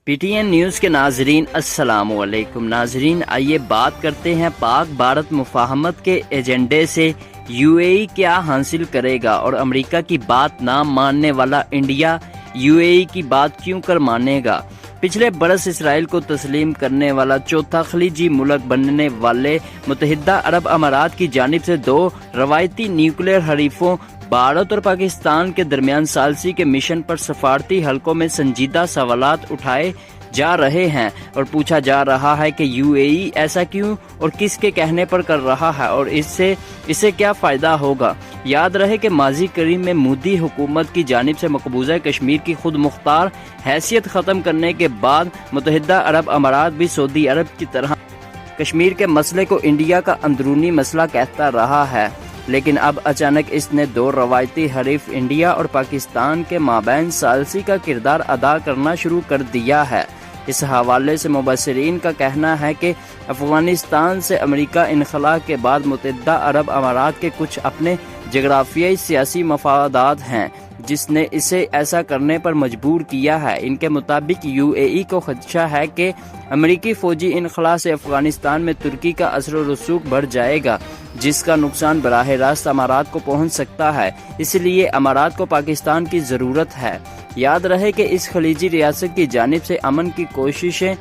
P T N news کے ناظرین السلام علیکم۔ ناظرین، آئیے بات کرتے ہیں پاک بھارت مفاہمت کے ایجنڈے سے یو اے ای کیا حاصل کرے گا اور امریکہ کی بات نہ ماننے والا انڈیا یو اے ای کی بات کیوں کر مانے گا۔ پچھلے برس اسرائیل کو تسلیم کرنے والا چوتھا خلیجی ملک بننے والے متحدہ عرب امارات کی جانب سے دو روایتی نیوکلیئر حریفوں بھارت اور پاکستان کے درمیان ثالثی کے مشن پر سفارتی حلقوں میں سنجیدہ سوالات اٹھائے جا رہے ہیں اور پوچھا جا رہا ہے کہ یو اے ای ایسا کیوں اور کس کے کہنے پر کر رہا ہے اور اسے کیا فائدہ ہوگا۔ یاد رہے کہ ماضی قریب میں مودی حکومت کی جانب سے مقبوضہ کشمیر کی خود مختار حیثیت ختم کرنے کے بعد متحدہ عرب امارات بھی سعودی عرب کی طرح کشمیر کے مسئلے کو انڈیا کا اندرونی مسئلہ کہتا رہا ہے، لیکن اب اچانک اس نے دو روایتی حریف انڈیا اور پاکستان کے مابین ثالثی کا کردار ادا کرنا شروع کر دیا ہے۔ اس حوالے سے مبصرین کا کہنا ہے کہ افغانستان سے امریکہ انخلا کے بعد متحدہ عرب امارات کے کچھ اپنے جغرافیائی سیاسی مفادات ہیں جس نے اسے ایسا کرنے پر مجبور کیا ہے۔ ان کے مطابق یو اے ای کو خدشہ ہے کہ امریکی فوجی انخلا سے افغانستان میں ترکی کا اثر و رسوخ بڑھ جائے گا، جس کا نقصان براہ راست امارات کو پہنچ سکتا ہے، اس لیے امارات کو پاکستان کی ضرورت ہے۔ یاد رہے کہ اس خلیجی ریاست کی جانب سے امن کی کوششیں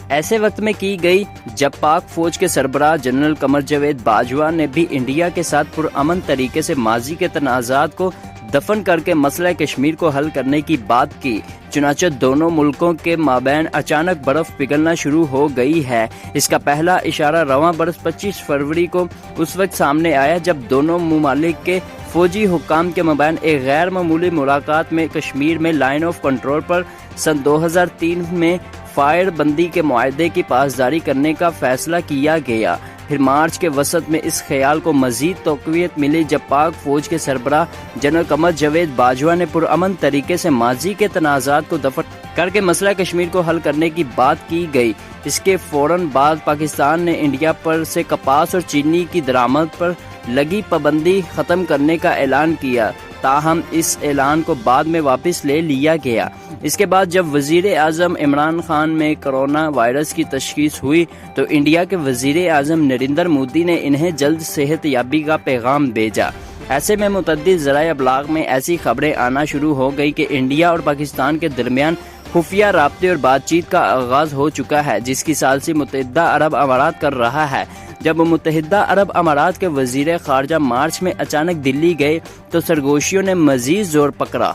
ایسے وقت میں کی گئی جب پاک فوج کے سربراہ جنرل قمر جاوید باجوہ نے بھی انڈیا کے ساتھ پرامن طریقے سے ماضی کے تنازعات کو دفن کر کے مسئلہ کشمیر کو حل کرنے کی بات کی۔ چنانچہ دونوں ملکوں کے مابین اچانک برف پگھلنا شروع ہو گئی ہے۔ اس کا پہلا اشارہ رواں برس 25 فروری کو اس وقت سامنے آیا جب دونوں ممالک کے فوجی حکام کے مابین ایک غیر معمولی ملاقات میں کشمیر میں لائن آف کنٹرول پر سن 2003 میں فائر بندی کے معاہدے کی پاسداری کرنے کا فیصلہ کیا گیا۔ پھر مارچ کے وسط میں اس خیال کو مزید تقویت ملی جب پاک فوج کے سربراہ جنرل قمر جاوید باجوہ نے پرامن طریقے سے ماضی کے تنازعات کو دفن کر کے مسئلہ کشمیر کو حل کرنے کی بات کی گئی۔ اس کے فوراً بعد پاکستان نے انڈیا پر سے کپاس اور چینی کی درآمد پر لگی پابندی ختم کرنے کا اعلان کیا، تاہم اس اعلان کو بعد میں واپس لے لیا گیا۔ اس کے بعد جب وزیر اعظم عمران خان میں کرونا وائرس کی تشخیص ہوئی تو انڈیا کے وزیر اعظم نریندر مودی نے انہیں جلد صحت یابی کا پیغام بھیجا۔ ایسے میں متعدد ذرائع ابلاغ میں ایسی خبریں آنا شروع ہو گئی کہ انڈیا اور پاکستان کے درمیان خفیہ رابطے اور بات چیت کا آغاز ہو چکا ہے، جس کی ثالثی متحدہ عرب امارات کر رہا ہے۔ جب متحدہ عرب امارات کے وزیر خارجہ مارچ میں اچانک دلی گئے تو سرگوشیوں نے مزید زور پکڑا۔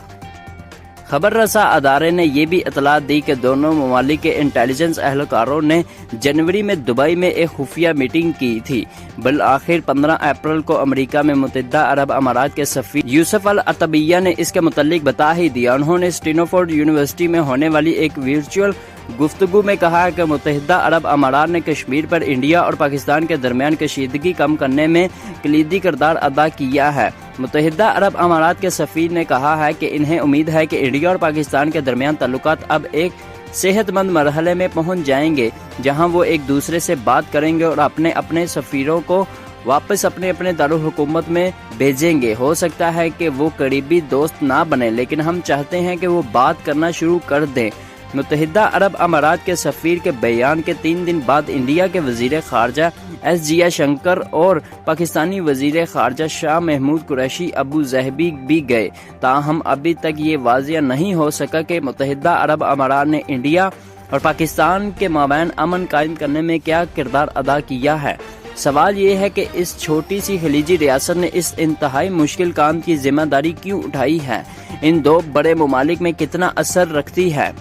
خبر رساں ادارے نے یہ بھی اطلاع دی کہ دونوں ممالک کے انٹیلیجنس اہلکاروں نے جنوری میں دبئی میں ایک خفیہ میٹنگ کی تھی۔ بالآخر 15 اپریل کو امریکہ میں متحدہ عرب امارات کے سفیر یوسف العتبیہ نے اس کے متعلق بتا ہی دیا۔ انہوں نے اسٹینفورڈ یونیورسٹی میں ہونے والی ایک ورچوئل گفتگو میں کہا کہ متحدہ عرب امارات نے کشمیر پر انڈیا اور پاکستان کے درمیان کشیدگی کم کرنے میں کلیدی کردار ادا کیا ہے۔ متحدہ عرب امارات کے سفیر نے کہا ہے کہ انہیں امید ہے کہ انڈیا اور پاکستان کے درمیان تعلقات اب ایک صحت مند مرحلے میں پہنچ جائیں گے جہاں وہ ایک دوسرے سے بات کریں گے اور اپنے اپنے سفیروں کو واپس اپنے اپنے دارالحکومت میں بھیجیں گے۔ ہو سکتا ہے کہ وہ قریبی دوست نہ بنے، لیکن ہم چاہتے ہیں کہ وہ بات کرنا شروع کر دیں۔ متحدہ عرب امارات کے سفیر کے بیان کے 3 دن بعد انڈیا کے وزیر خارجہ ایس جے شنکر اور پاکستانی وزیر خارجہ شاہ محمود قریشی ابو ظہبی بھی گئے، تاہم ابھی تک یہ واضح نہیں ہو سکا کہ متحدہ عرب امارات نے انڈیا اور پاکستان کے مابین امن قائم کرنے میں کیا کردار ادا کیا ہے۔ سوال یہ ہے کہ اس چھوٹی سی خلیجی ریاست نے اس انتہائی مشکل کام کی ذمہ داری کیوں اٹھائی ہے؟ ان دو بڑے ممالک میں کتنا اثر رکھتی ہے؟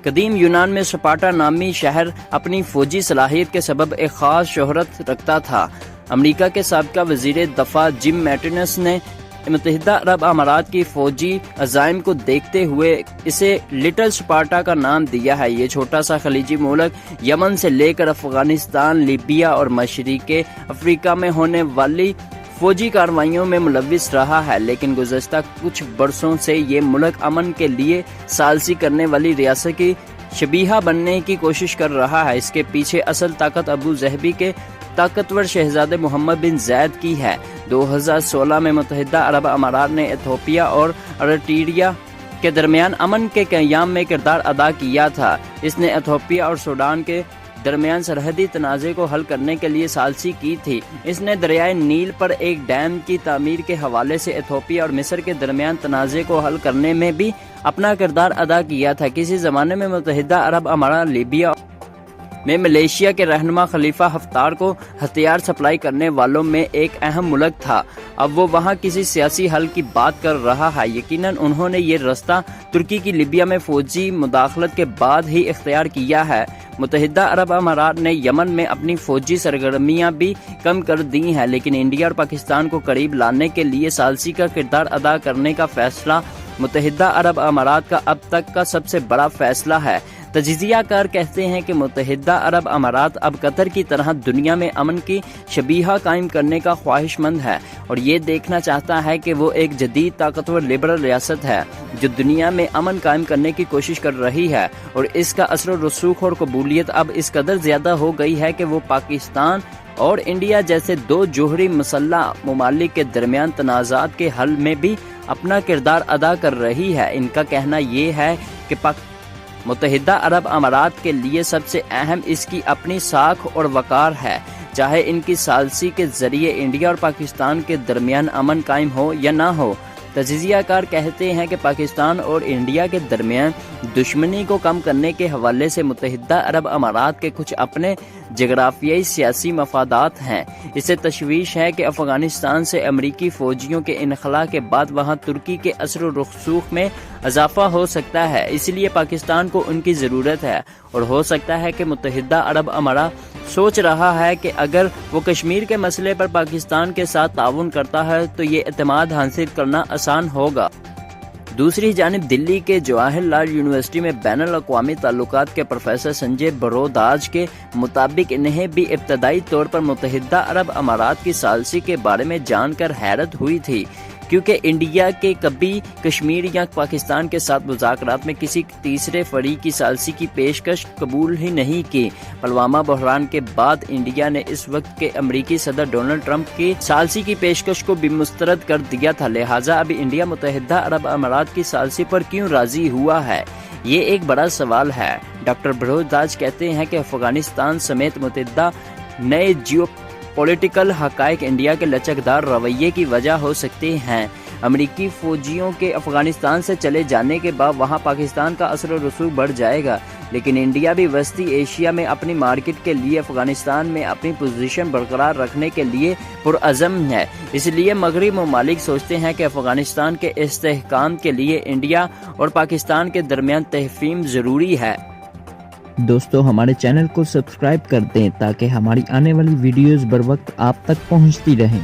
قدیم یونان میں سپارٹا نامی شہر اپنی فوجی صلاحیت کے سبب ایک خاص شہرت رکھتا تھا۔ امریکہ کے سابقہ وزیر دفاع جم میٹنس نے متحدہ عرب امارات کی فوجی عزائم کو دیکھتے ہوئے اسے لٹل سپارٹا کا نام دیا ہے۔ یہ چھوٹا سا خلیجی ملک یمن سے لے کر افغانستان، لیبیا اور مشرق افریقہ میں ہونے والی فوجی کارروائیوں میں ملوث رہا ہے، لیکن گزشتہ کچھ برسوں سے یہ ملک امن کے لیے ثالثی کرنے والی ریاست کی شبیہ بننے کی کوشش کر رہا ہے۔ اس کے پیچھے اصل طاقت ابو ظہبی کے طاقتور شہزادے محمد بن زید کی ہے۔ 2016 میں متحدہ عرب امارات نے ایتھوپیا اور ارٹیریا کے درمیان امن کے قیام میں کردار ادا کیا تھا۔ اس نے ایتھوپیا اور سوڈان کے درمیان سرحدی تنازع کو حل کرنے کے لیے ثالثی کی تھی۔ اس نے دریائے نیل پر ایک ڈیم کی تعمیر کے حوالے سے ایتھوپیا اور مصر کے درمیان تنازع کو حل کرنے میں بھی اپنا کردار ادا کیا تھا۔ کسی زمانے میں متحدہ عرب امارات لیبیا میں ملیشیا کے رہنما خلیفہ حفتار کو ہتھیار سپلائی کرنے والوں میں ایک اہم ملک تھا۔ اب وہ وہاں کسی سیاسی حل کی بات کر رہا ہے۔ یقیناً انہوں نے یہ راستہ ترکی کی لیبیا میں فوجی مداخلت کے بعد ہی اختیار کیا ہے۔ متحدہ عرب امارات نے یمن میں اپنی فوجی سرگرمیاں بھی کم کر دی ہیں، لیکن انڈیا اور پاکستان کو قریب لانے کے لیے ثالثی کا کردار ادا کرنے کا فیصلہ متحدہ عرب امارات کا اب تک کا سب سے بڑا فیصلہ ہے۔ تجزیہ کار کہتے ہیں کہ متحدہ عرب امارات اب قطر کی طرح دنیا میں امن کی شبیہ قائم کرنے کا خواہش مند ہے اور یہ دیکھنا چاہتا ہے کہ وہ ایک جدید طاقتور لبرل ریاست ہے جو دنیا میں امن قائم کرنے کی کوشش کر رہی ہے، اور اس کا اثر و رسوخ اور قبولیت اب اس قدر زیادہ ہو گئی ہے کہ وہ پاکستان اور انڈیا جیسے دو جوہری مسلح ممالک کے درمیان تنازعات کے حل میں بھی اپنا کردار ادا کر رہی ہے۔ ان کا کہنا یہ ہے کہ متحدہ عرب امارات کے لیے سب سے اہم اس کی اپنی ساکھ اور وقار ہے، چاہے ان کی ثالثی کے ذریعے انڈیا اور پاکستان کے درمیان امن قائم ہو یا نہ ہو۔ تجزیہ کار کہتے ہیں کہ پاکستان اور انڈیا کے درمیان دشمنی کو کم کرنے کے حوالے سے متحدہ عرب امارات کے کچھ اپنے جغرافیائی سیاسی مفادات ہیں۔ اسے تشویش ہے کہ افغانستان سے امریکی فوجیوں کے انخلاء کے بعد وہاں ترکی کے اثر و رسوخ میں اضافہ ہو سکتا ہے، اس لیے پاکستان کو ان کی ضرورت ہے، اور ہو سکتا ہے کہ متحدہ عرب امارات سوچ رہا ہے کہ اگر وہ کشمیر کے مسئلے پر پاکستان کے ساتھ تعاون کرتا ہے تو یہ اعتماد حاصل کرنا آسان ہوگا۔ دوسری جانب دلی کے جواہر لال یونیورسٹی میں بین الاقوامی تعلقات کے پروفیسر سنجے بروداج کے مطابق انہیں بھی ابتدائی طور پر متحدہ عرب امارات کی ثالثی کے بارے میں جان کر حیرت ہوئی تھی، کیونکہ انڈیا کے کبھی کشمیر یا پاکستان کے ساتھ مذاکرات میں کسی تیسرے فریق کی ثالثی کی پیشکش قبول ہی نہیں کی۔ پلوامہ بحران کے بعد انڈیا نے اس وقت کے امریکی صدر ڈونلڈ ٹرمپ کی ثالثی کی پیشکش کو بھی مسترد کر دیا تھا، لہٰذا اب انڈیا متحدہ عرب امارات کی ثالثی پر کیوں راضی ہوا ہے؟ یہ ایک بڑا سوال ہے۔ ڈاکٹر بروداج کہتے ہیں کہ افغانستان سمیت متعدد نئے جیو پولیٹیکل حقائق انڈیا کے لچکدار رویے کی وجہ ہو سکتے ہیں۔ امریکی فوجیوں کے افغانستان سے چلے جانے کے بعد وہاں پاکستان کا اثر و رسوخ بڑھ جائے گا، لیکن انڈیا بھی وسطی ایشیا میں اپنی مارکیٹ کے لیے افغانستان میں اپنی پوزیشن برقرار رکھنے کے لیے پرعزم ہے۔ اس لیے مغربی ممالک سوچتے ہیں کہ افغانستان کے استحکام کے لیے انڈیا اور پاکستان کے درمیان تفہیم ضروری ہے۔ دوستو ہمارے چینل کو سبسکرائب کر دیں تاکہ ہماری آنے والی ویڈیوز بر وقت آپ تک پہنچتی رہیں۔